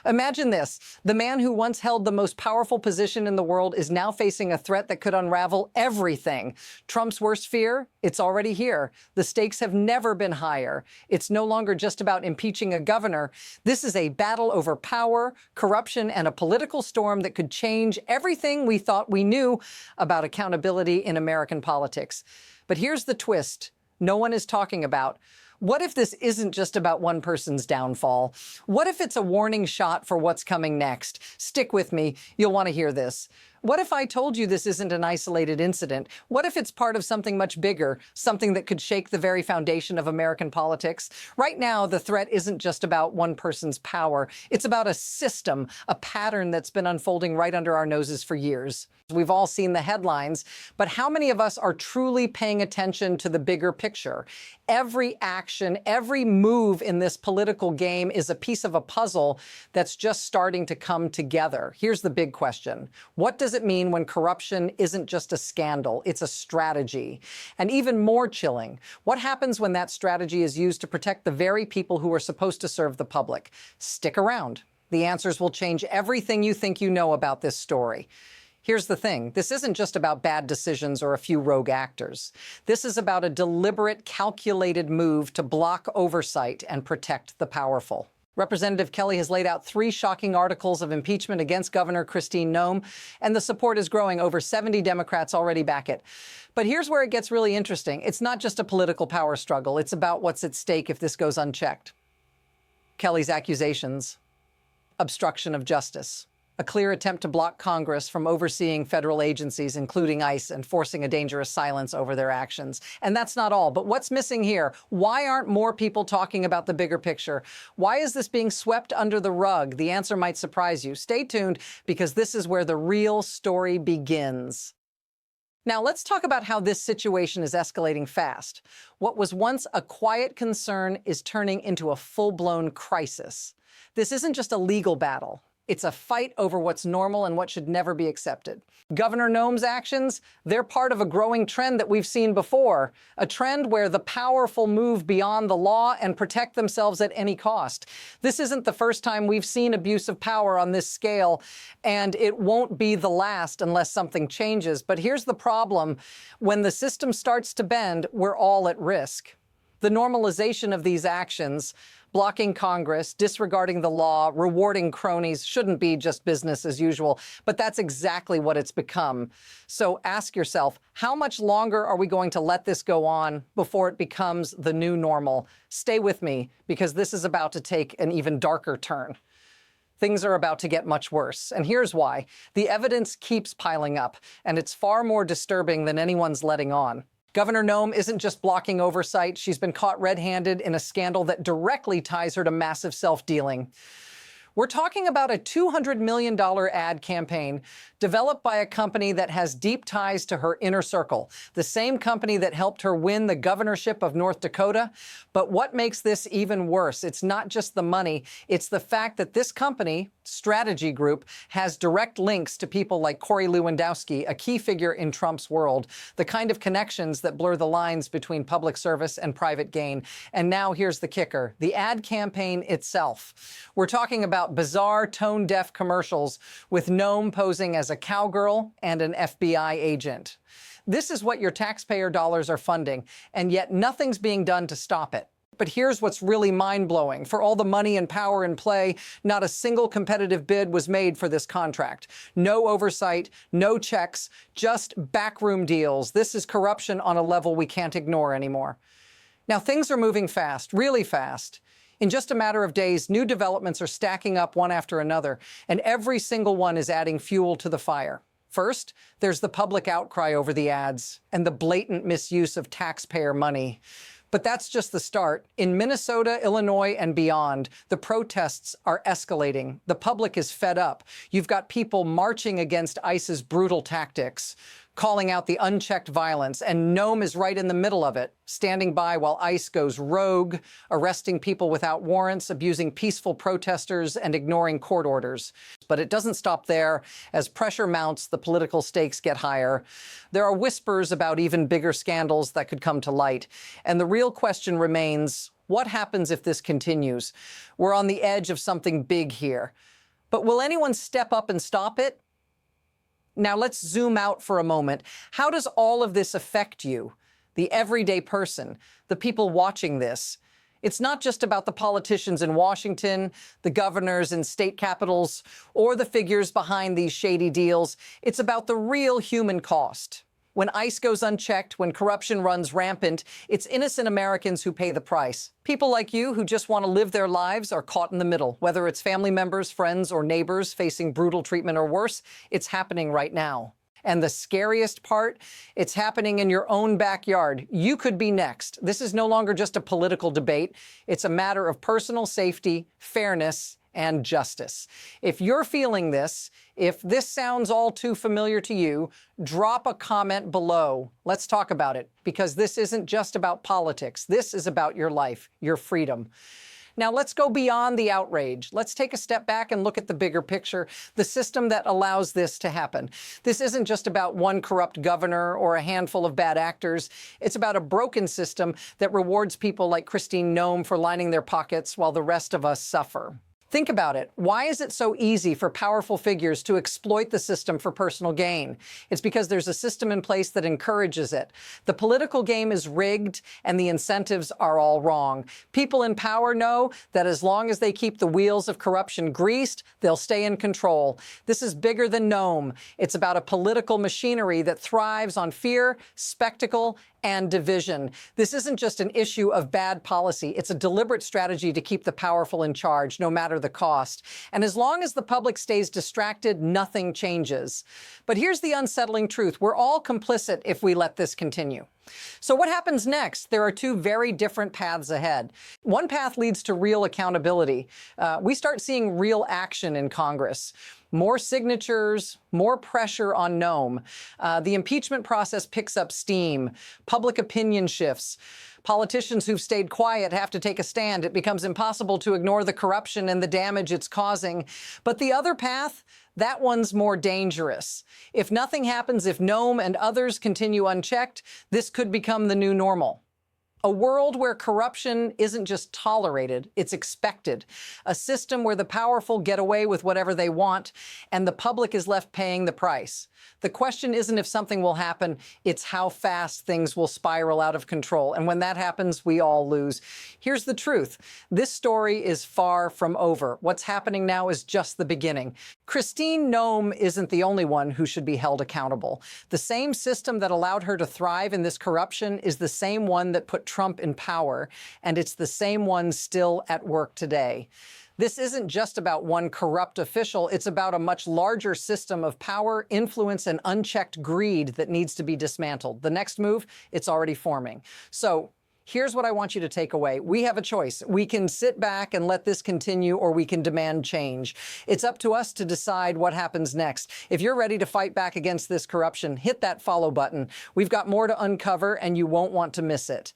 Imagine this. The man who once held the most powerful position in the world is now facing a threat that could unravel everything. Trump's worst fear? It's already here. The stakes have never been higher. It's no longer just about impeaching a governor. This is a battle over power, corruption, and a political storm that could change everything we thought we knew about accountability in American politics. But here's the twist no one is talking about. What if this isn't just about one person's downfall? What if it's a warning shot for what's coming next? Stick with me. You'll want to hear this. What if I told you this isn't an isolated incident? What if it's part of something much bigger, something that could shake the very foundation of American politics? Right now, the threat isn't just about one person's power. It's about a system, a pattern that's been unfolding right under our noses for years. We've all seen the headlines, but how many of us are truly paying attention to the bigger picture? Every action, every move in this political game is a piece of a puzzle that's just starting to come together. Here's the big question. What does it mean when corruption isn't just a scandal, it's a strategy? And even more chilling, what happens when that strategy is used to protect the very people who are supposed to serve the public? Stick around. The answers will change everything you think you know about this story. Here's the thing. This isn't just about bad decisions or a few rogue actors. This is about a deliberate, calculated move to block oversight and protect the powerful. Representative Kelly has laid out 3 shocking articles of impeachment against Governor Christine Gnome, and the support is growing. Over 70 Democrats already back it. But here's where it gets really interesting. It's not just a political power struggle. It's about what's at stake if this goes unchecked. Kelly's accusations. Obstruction of justice. A clear attempt to block Congress from overseeing federal agencies, including ICE, and forcing a dangerous silence over their actions. And that's not all. But what's missing here? Why aren't more people talking about the bigger picture? Why is this being swept under the rug? The answer might surprise you. Stay tuned, because this is where the real story begins. Now, let's talk about how this situation is escalating fast. What was once a quiet concern is turning into a full-blown crisis. This isn't just a legal battle. It's a fight over what's normal and what should never be accepted. Governor Gnome's actions, they're part of a growing trend that we've seen before, a trend where the powerful move beyond the law and protect themselves at any cost. This isn't the first time we've seen abuse of power on this scale, and it won't be the last unless something changes. But here's the problem. When the system starts to bend, we're all at risk. The normalization of these actions, blocking Congress, disregarding the law, rewarding cronies, shouldn't be just business as usual, but that's exactly what it's become. So ask yourself, how much longer are we going to let this go on before it becomes the new normal? Stay with me, because this is about to take an even darker turn. Things are about to get much worse, and here's why. The evidence keeps piling up, and it's far more disturbing than anyone's letting on. Governor Gnome isn't just blocking oversight. She's been caught red-handed in a scandal that directly ties her to massive self-dealing. We're talking about a $200 million ad campaign developed by a company that has deep ties to her inner circle, the same company that helped her win the governorship of North Dakota. But what makes this even worse? It's not just the money. It's the fact that this company, Strategy Group, has direct links to people like Corey Lewandowski, a key figure in Trump's world, the kind of connections that blur the lines between public service and private gain. And now here's the kicker, the ad campaign itself. We're talking about bizarre, tone-deaf commercials with Gnome posing as a cowgirl and an FBI agent. This is what your taxpayer dollars are funding, and yet nothing's being done to stop it. But here's what's really mind-blowing. For all the money and power in play, not a single competitive bid was made for this contract. No oversight, no checks, just backroom deals. This is corruption on a level we can't ignore anymore. Now, things are moving fast, really fast. In just a matter of days, new developments are stacking up one after another, and every single one is adding fuel to the fire. First, there's the public outcry over the ads and the blatant misuse of taxpayer money. But that's just the start. In Minnesota, Illinois, and beyond, the protests are escalating. The public is fed up. You've got people marching against ICE's brutal tactics, calling out the unchecked violence, and Gnome is right in the middle of it, standing by while ICE goes rogue, arresting people without warrants, abusing peaceful protesters, and ignoring court orders. But it doesn't stop there. As pressure mounts, the political stakes get higher. There are whispers about even bigger scandals that could come to light. And the real question remains, What happens if this continues? We're on the edge of something big here. But will anyone step up and stop it? Now let's zoom out for a moment. How does all of this affect you, the everyday person, the people watching this? It's not just about the politicians in Washington, the governors in state capitals, or the figures behind these shady deals. It's about the real human cost. When ICE goes unchecked, when corruption runs rampant, it's innocent Americans who pay the price. People like you who just want to live their lives are caught in the middle. Whether it's family members, friends, or neighbors facing brutal treatment or worse, it's happening right now. And the scariest part, it's happening in your own backyard. You could be next. This is no longer just a political debate. It's a matter of personal safety, fairness, and justice. If you're feeling this, if this sounds all too familiar to you, drop a comment below. Let's talk about it, because this isn't just about politics. This is about your life, your freedom. Now let's go beyond the outrage. Let's take a step back and look at the bigger picture, the system that allows this to happen. This isn't just about one corrupt governor or a handful of bad actors. It's about a broken system that rewards people like Christine Gnome for lining their pockets while the rest of us suffer. Think about it. Why is it so easy for powerful figures to exploit the system for personal gain? It's because there's a system in place that encourages it. The political game is rigged and the incentives are all wrong. People in power know that as long as they keep the wheels of corruption greased, they'll stay in control. This is bigger than Gnome. It's about a political machinery that thrives on fear, spectacle, and division. This isn't just an issue of bad policy. It's a deliberate strategy to keep the powerful in charge, no matter the cost. And as long as the public stays distracted, nothing changes. But here's the unsettling truth. We're all complicit if we let this continue. So what happens next? There are two very different paths ahead. One path leads to real accountability. We start seeing real action in Congress. More signatures, more pressure on Gnome. The impeachment process picks up steam. Public opinion shifts. Politicians who've stayed quiet have to take a stand. It becomes impossible to ignore the corruption and the damage it's causing. But the other path, that one's more dangerous. If nothing happens, if Gnome and others continue unchecked, this could become the new normal. A world where corruption isn't just tolerated, it's expected. A system where the powerful get away with whatever they want and the public is left paying the price. The question isn't if something will happen, it's how fast things will spiral out of control. And when that happens, we all lose. Here's the truth. This story is far from over. What's happening now is just the beginning. Christine Gnome isn't the only one who should be held accountable. The same system that allowed her to thrive in this corruption is the same one that put Trump in power, and it's the same one still at work today. This isn't just about one corrupt official. It's about a much larger system of power, influence, and unchecked greed that needs to be dismantled. The next move, it's already forming. So here's what I want you to take away. We have a choice. We can sit back and let this continue, or we can demand change. It's up to us to decide what happens next. If you're ready to fight back against this corruption, hit that follow button. We've got more to uncover, and you won't want to miss it.